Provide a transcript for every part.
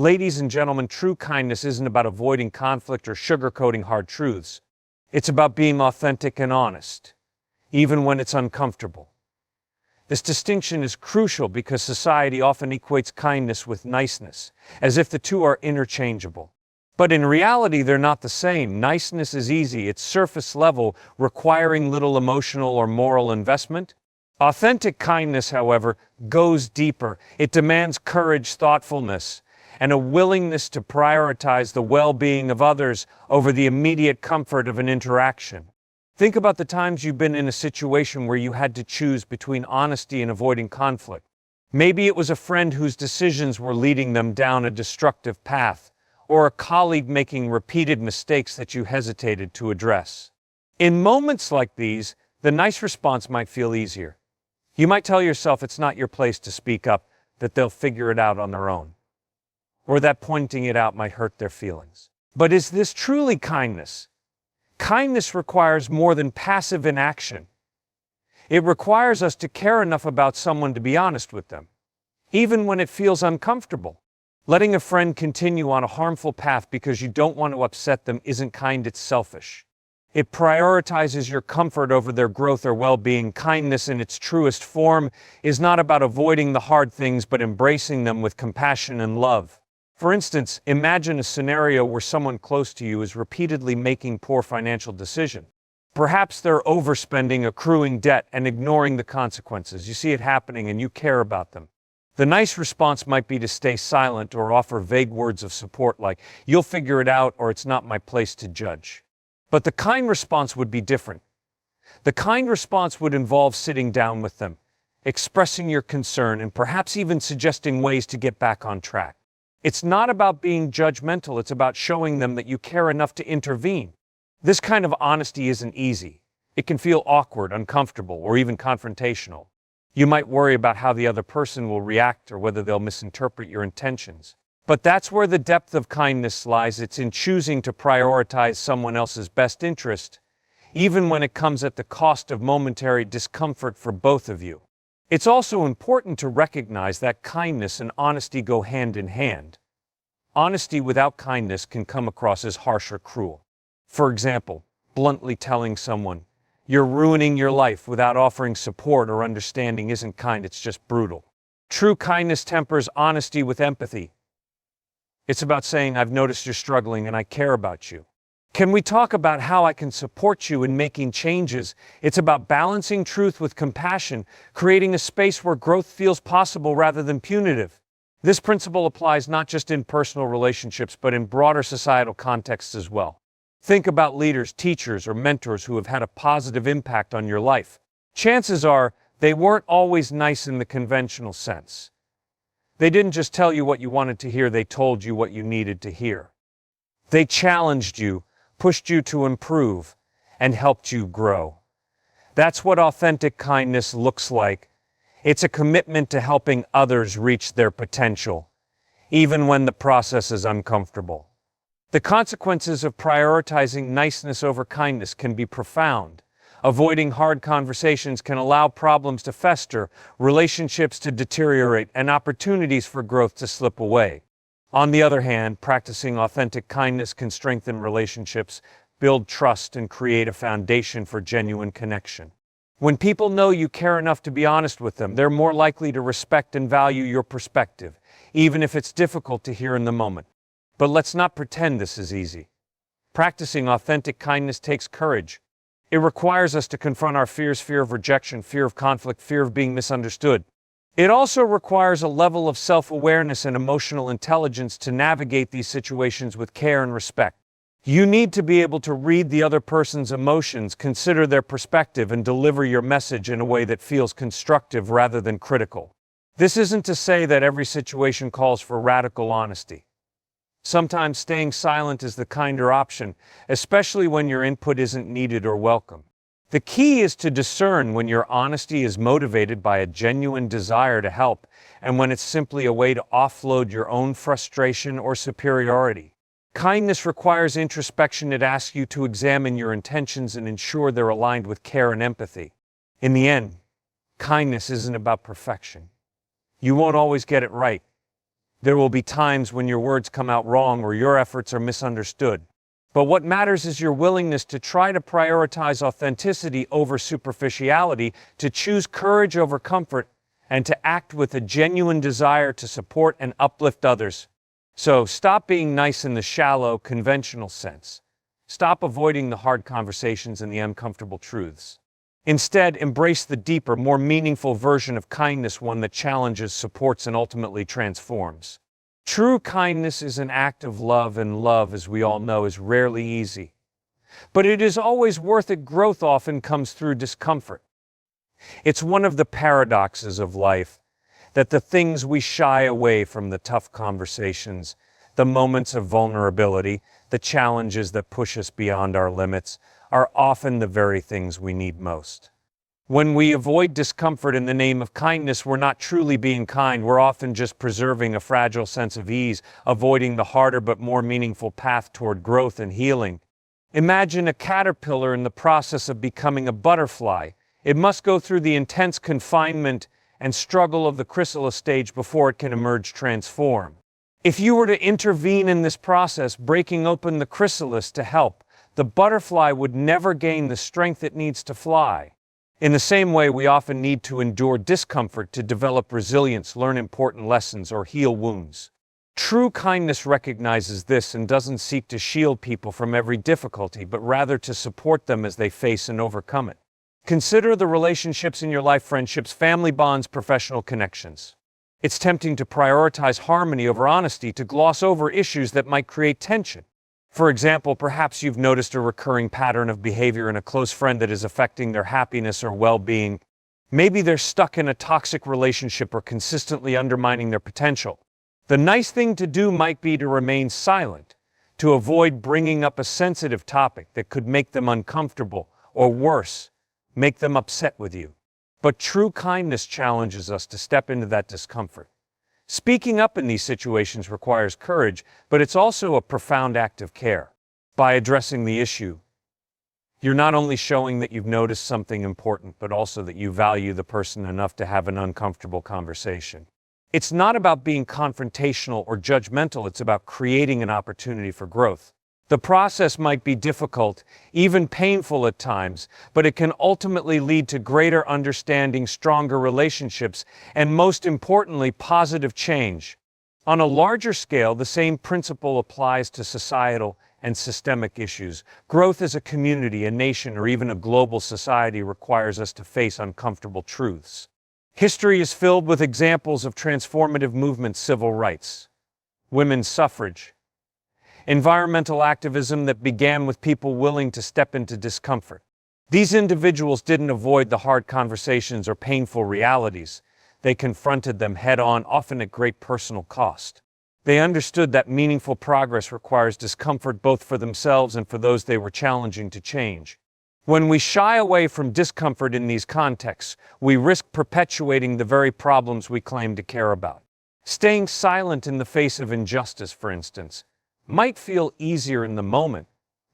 Ladies and gentlemen, true kindness isn't about avoiding conflict or sugarcoating hard truths. It's about being authentic and honest, even when it's uncomfortable. This distinction is crucial because society often equates kindness with niceness, as if the two are interchangeable. But in reality, they're not the same. Niceness is easy, it's surface level, requiring little emotional or moral investment. Authentic kindness, however, goes deeper. It demands courage, thoughtfulness, and a willingness to prioritize the well-being of others over the immediate comfort of an interaction. Think about the times you've been in a situation where you had to choose between honesty and avoiding conflict. Maybe it was a friend whose decisions were leading them down a destructive path, or a colleague making repeated mistakes that you hesitated to address. In moments like these, the nice response might feel easier. You might tell yourself it's not your place to speak up, that they'll figure it out on their own, or that pointing it out might hurt their feelings. But is this truly kindness? Kindness requires more than passive inaction. It requires us to care enough about someone to be honest with them, even when it feels uncomfortable. Letting a friend continue on a harmful path because you don't want to upset them isn't kind, it's selfish. It prioritizes your comfort over their growth or well-being. Kindness in its truest form is not about avoiding the hard things but embracing them with compassion and love. For instance, imagine a scenario where someone close to you is repeatedly making poor financial decisions. Perhaps they're overspending, accruing debt, and ignoring the consequences. You see it happening and you care about them. The nice response might be to stay silent or offer vague words of support like, "You'll figure it out," or "It's not my place to judge." But the kind response would be different. The kind response would involve sitting down with them, expressing your concern, and perhaps even suggesting ways to get back on track. It's not about being judgmental, it's about showing them that you care enough to intervene. This kind of honesty isn't easy. It can feel awkward, uncomfortable, or even confrontational. You might worry about how the other person will react or whether they'll misinterpret your intentions. But that's where the depth of kindness lies. It's in choosing to prioritize someone else's best interest, even when it comes at the cost of momentary discomfort for both of you. It's also important to recognize that kindness and honesty go hand in hand. Honesty without kindness can come across as harsh or cruel. For example, bluntly telling someone, "You're ruining your life," without offering support or understanding isn't kind, it's just brutal. True kindness tempers honesty with empathy. It's about saying, "I've noticed you're struggling and I care about you. Can we talk about how I can support you in making changes?" It's about balancing truth with compassion, creating a space where growth feels possible rather than punitive. This principle applies not just in personal relationships, but in broader societal contexts as well. Think about leaders, teachers, or mentors who have had a positive impact on your life. Chances are they weren't always nice in the conventional sense. They didn't just tell you what you wanted to hear, they told you what you needed to hear. They challenged you, pushed you to improve, and helped you grow. That's what authentic kindness looks like. It's a commitment to helping others reach their potential, even when the process is uncomfortable. The consequences of prioritizing niceness over kindness can be profound. Avoiding hard conversations can allow problems to fester, relationships to deteriorate, and opportunities for growth to slip away. On the other hand, practicing authentic kindness can strengthen relationships, build trust, and create a foundation for genuine connection. When people know you care enough to be honest with them, they're more likely to respect and value your perspective, even if it's difficult to hear in the moment. But let's not pretend this is easy. Practicing authentic kindness takes courage. It requires us to confront our fears, fear of rejection, fear of conflict, fear of being misunderstood. It also requires a level of self-awareness and emotional intelligence to navigate these situations with care and respect. You need to be able to read the other person's emotions, consider their perspective, and deliver your message in a way that feels constructive rather than critical. This isn't to say that every situation calls for radical honesty. Sometimes staying silent is the kinder option, especially when your input isn't needed or welcome. The key is to discern when your honesty is motivated by a genuine desire to help, and when it's simply a way to offload your own frustration or superiority. Kindness requires introspection. It asks you to examine your intentions and ensure they're aligned with care and empathy. In the end, kindness isn't about perfection. You won't always get it right. There will be times when your words come out wrong or your efforts are misunderstood. But what matters is your willingness to try to prioritize authenticity over superficiality, to choose courage over comfort, and to act with a genuine desire to support and uplift others. So stop being nice in the shallow, conventional sense. Stop avoiding the hard conversations and the uncomfortable truths. Instead, embrace the deeper, more meaningful version of kindness, one that challenges, supports, and ultimately transforms. True kindness is an act of love, and love, as we all know, is rarely easy. But it is always worth it. Growth often comes through discomfort. It's one of the paradoxes of life that the things we shy away from, the tough conversations, the moments of vulnerability, the challenges that push us beyond our limits, are often the very things we need most. When we avoid discomfort in the name of kindness, we're not truly being kind. We're often just preserving a fragile sense of ease, avoiding the harder but more meaningful path toward growth and healing. Imagine a caterpillar in the process of becoming a butterfly. It must go through the intense confinement and struggle of the chrysalis stage before it can emerge transformed. If you were to intervene in this process, breaking open the chrysalis to help, the butterfly would never gain the strength it needs to fly. In the same way, we often need to endure discomfort to develop resilience, learn important lessons, or heal wounds. True kindness recognizes this and doesn't seek to shield people from every difficulty, but rather to support them as they face and overcome it. Consider the relationships in your life: friendships, family bonds, professional connections. It's tempting to prioritize harmony over honesty, to gloss over issues that might create tension. For example, perhaps you've noticed a recurring pattern of behavior in a close friend that is affecting their happiness or well-being. Maybe they're stuck in a toxic relationship or consistently undermining their potential. The nice thing to do might be to remain silent, to avoid bringing up a sensitive topic that could make them uncomfortable, or worse, make them upset with you. But true kindness challenges us to step into that discomfort. Speaking up in these situations requires courage, but it's also a profound act of care. By addressing the issue, you're not only showing that you've noticed something important, but also that you value the person enough to have an uncomfortable conversation. It's not about being confrontational or judgmental, it's about creating an opportunity for growth. The process might be difficult, even painful at times, but it can ultimately lead to greater understanding, stronger relationships, and most importantly, positive change. On a larger scale, the same principle applies to societal and systemic issues. Growth as a community, a nation, or even a global society requires us to face uncomfortable truths. History is filled with examples of transformative movements: civil rights, women's suffrage, environmental activism that began with people willing to step into discomfort. These individuals didn't avoid the hard conversations or painful realities. They confronted them head-on, often at great personal cost. They understood that meaningful progress requires discomfort both for themselves and for those they were challenging to change. When we shy away from discomfort in these contexts, we risk perpetuating the very problems we claim to care about. Staying silent in the face of injustice, for instance, might feel easier in the moment,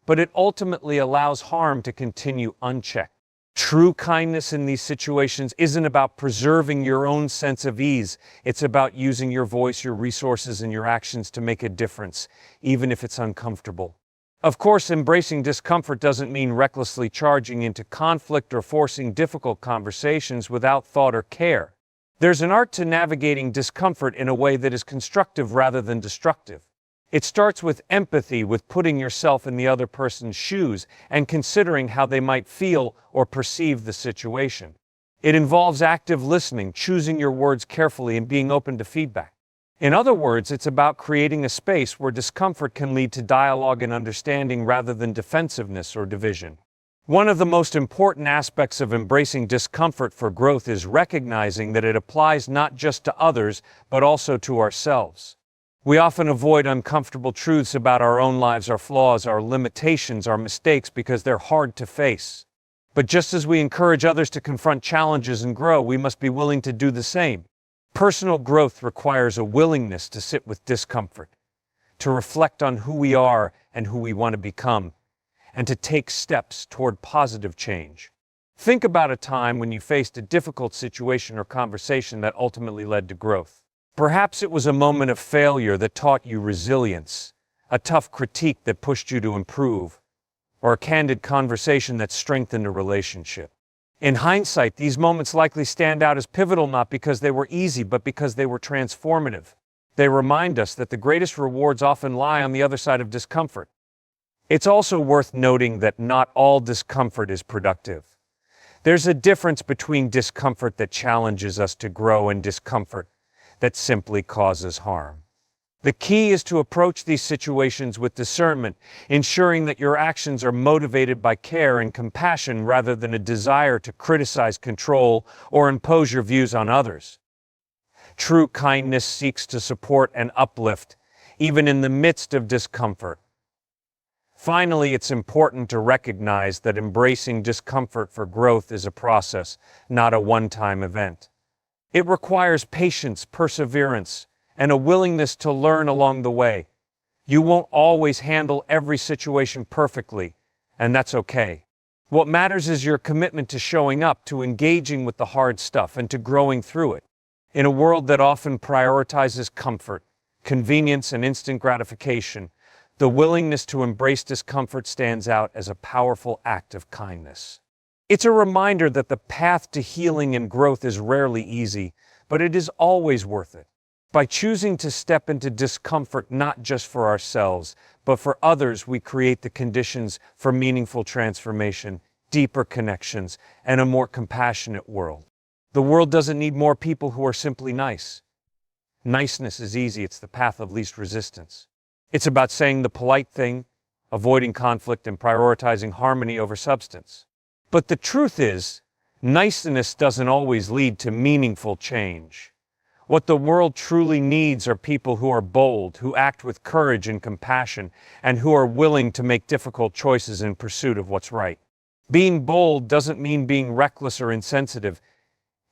but it ultimately allows harm to continue unchecked. True kindness in these situations isn't about preserving your own sense of ease. It's about using your voice, your resources, and your actions to make a difference, even if it's uncomfortable. Of course, embracing discomfort doesn't mean recklessly charging into conflict or forcing difficult conversations without thought or care. There's an art to navigating discomfort in a way that is constructive rather than destructive. It starts with empathy, with putting yourself in the other person's shoes and considering how they might feel or perceive the situation. It involves active listening, choosing your words carefully, and being open to feedback. In other words, it's about creating a space where discomfort can lead to dialogue and understanding rather than defensiveness or division. One of the most important aspects of embracing discomfort for growth is recognizing that it applies not just to others, but also to ourselves. We often avoid uncomfortable truths about our own lives, our flaws, our limitations, our mistakes, because they're hard to face. But just as we encourage others to confront challenges and grow, we must be willing to do the same. Personal growth requires a willingness to sit with discomfort, to reflect on who we are and who we want to become, and to take steps toward positive change. Think about a time when you faced a difficult situation or conversation that ultimately led to growth. Perhaps it was a moment of failure that taught you resilience, a tough critique that pushed you to improve, or a candid conversation that strengthened a relationship. In hindsight, these moments likely stand out as pivotal not because they were easy, but because they were transformative. They remind us that the greatest rewards often lie on the other side of discomfort. It's also worth noting that not all discomfort is productive. There's a difference between discomfort that challenges us to grow and discomfort that simply causes harm. The key is to approach these situations with discernment, ensuring that your actions are motivated by care and compassion rather than a desire to criticize, control, or impose your views on others. True kindness seeks to support and uplift, even in the midst of discomfort. Finally, it's important to recognize that embracing discomfort for growth is a process, not a one-time event. It requires patience, perseverance, and a willingness to learn along the way. You won't always handle every situation perfectly, and that's okay. What matters is your commitment to showing up, to engaging with the hard stuff, and to growing through it. In a world that often prioritizes comfort, convenience, and instant gratification, the willingness to embrace discomfort stands out as a powerful act of kindness. It's a reminder that the path to healing and growth is rarely easy, but it is always worth it. By choosing to step into discomfort not just for ourselves, but for others, we create the conditions for meaningful transformation, deeper connections, and a more compassionate world. The world doesn't need more people who are simply nice. Niceness is easy, it's the path of least resistance. It's about saying the polite thing, avoiding conflict, and prioritizing harmony over substance. But the truth is, niceness doesn't always lead to meaningful change. What the world truly needs are people who are bold, who act with courage and compassion, and who are willing to make difficult choices in pursuit of what's right. Being bold doesn't mean being reckless or insensitive.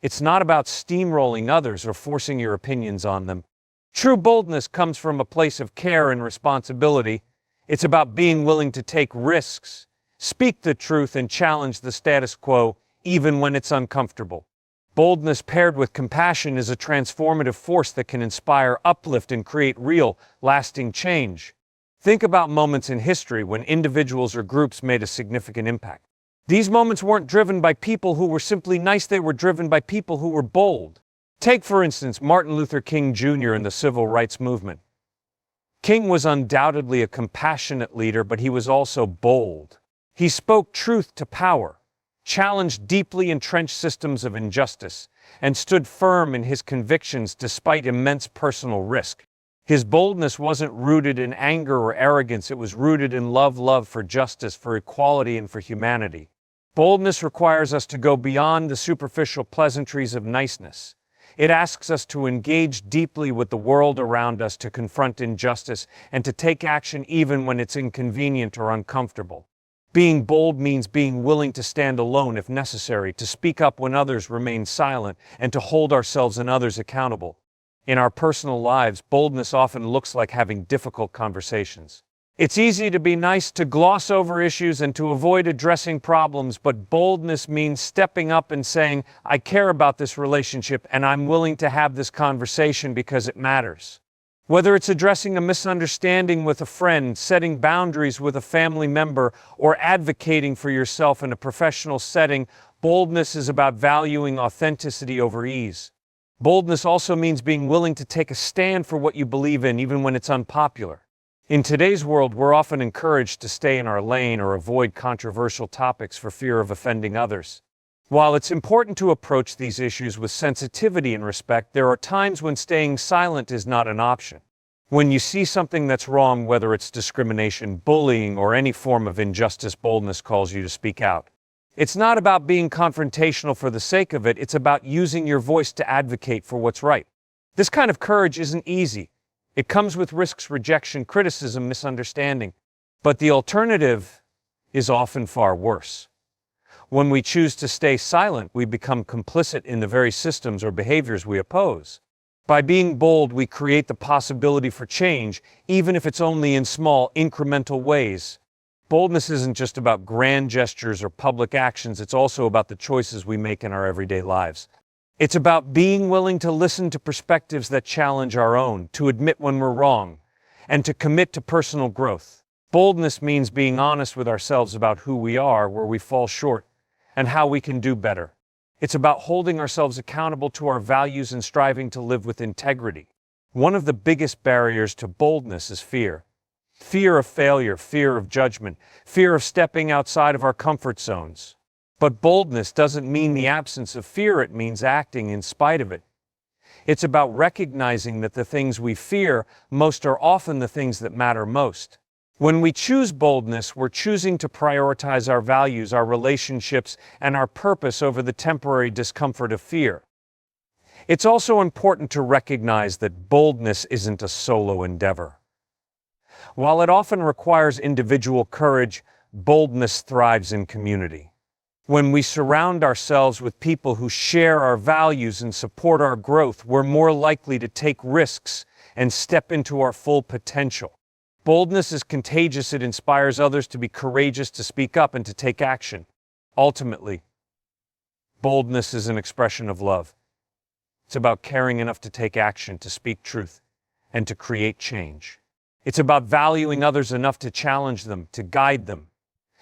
It's not about steamrolling others or forcing your opinions on them. True boldness comes from a place of care and responsibility. It's about being willing to take risks, speak the truth, and challenge the status quo, even when it's uncomfortable. Boldness paired with compassion is a transformative force that can inspire, uplift, and create real, lasting change. Think about moments in history when individuals or groups made a significant impact. These moments weren't driven by people who were simply nice, they were driven by people who were bold. Take, for instance, Martin Luther King Jr. in the Civil Rights Movement. King was undoubtedly a compassionate leader, but he was also bold. He spoke truth to power, challenged deeply entrenched systems of injustice, and stood firm in his convictions despite immense personal risk. His boldness wasn't rooted in anger or arrogance, it was rooted in love for justice, for equality, and for humanity. Boldness requires us to go beyond the superficial pleasantries of niceness. It asks us to engage deeply with the world around us, to confront injustice, and to take action even when it's inconvenient or uncomfortable. Being bold means being willing to stand alone if necessary, to speak up when others remain silent, and to hold ourselves and others accountable. In our personal lives, boldness often looks like having difficult conversations. It's easy to be nice, to gloss over issues, and to avoid addressing problems, but boldness means stepping up and saying, I care about this relationship and I'm willing to have this conversation because it matters. Whether it's addressing a misunderstanding with a friend, setting boundaries with a family member, or advocating for yourself in a professional setting, boldness is about valuing authenticity over ease. Boldness also means being willing to take a stand for what you believe in, even when it's unpopular. In today's world, we're often encouraged to stay in our lane or avoid controversial topics for fear of offending others. While it's important to approach these issues with sensitivity and respect, there are times when staying silent is not an option. When you see something that's wrong, whether it's discrimination, bullying, or any form of injustice, boldness calls you to speak out. It's not about being confrontational for the sake of it, it's about using your voice to advocate for what's right. This kind of courage isn't easy. It comes with risks, rejection, criticism, misunderstanding. But the alternative is often far worse. When we choose to stay silent, we become complicit in the very systems or behaviors we oppose. By being bold, we create the possibility for change, even if it's only in small, incremental ways. Boldness isn't just about grand gestures or public actions, it's also about the choices we make in our everyday lives. It's about being willing to listen to perspectives that challenge our own, to admit when we're wrong, and to commit to personal growth. Boldness means being honest with ourselves about who we are, where we fall short, and how we can do better. It's about holding ourselves accountable to our values and striving to live with integrity. One of the biggest barriers to boldness is fear. Fear of failure, fear of judgment, fear of stepping outside of our comfort zones. But boldness doesn't mean the absence of fear, it means acting in spite of it. It's about recognizing that the things we fear most are often the things that matter most. When we choose boldness, we're choosing to prioritize our values, our relationships, and our purpose over the temporary discomfort of fear. It's also important to recognize that boldness isn't a solo endeavor. While it often requires individual courage, boldness thrives in community. When we surround ourselves with people who share our values and support our growth, we're more likely to take risks and step into our full potential. Boldness is contagious. It inspires others to be courageous, to speak up, and to take action. Ultimately, boldness is an expression of love. It's about caring enough to take action, to speak truth, and to create change. It's about valuing others enough to challenge them, to guide them,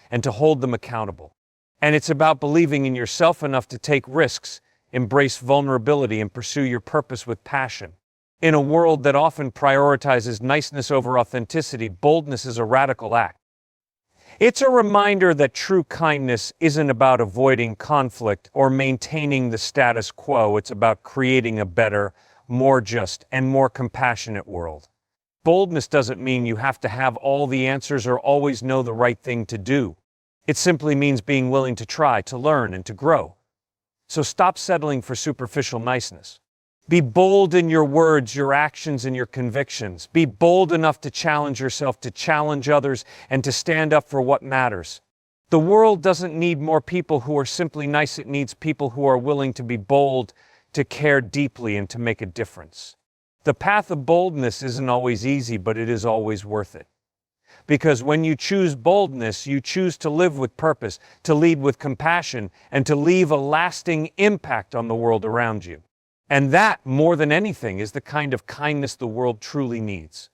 and to hold them accountable. And it's about believing in yourself enough to take risks, embrace vulnerability, and pursue your purpose with passion. In a world that often prioritizes niceness over authenticity, boldness is a radical act. It's a reminder that true kindness isn't about avoiding conflict or maintaining the status quo. It's about creating a better, more just, and more compassionate world. Boldness doesn't mean you have to have all the answers or always know the right thing to do. It simply means being willing to try, to learn, and to grow. So stop settling for superficial niceness. Be bold in your words, your actions, and your convictions. Be bold enough to challenge yourself, to challenge others, and to stand up for what matters. The world doesn't need more people who are simply nice. It needs people who are willing to be bold, to care deeply, and to make a difference. The path of boldness isn't always easy, but it is always worth it. Because when you choose boldness, you choose to live with purpose, to lead with compassion, and to leave a lasting impact on the world around you. And that, more than anything, is the kind of kindness the world truly needs.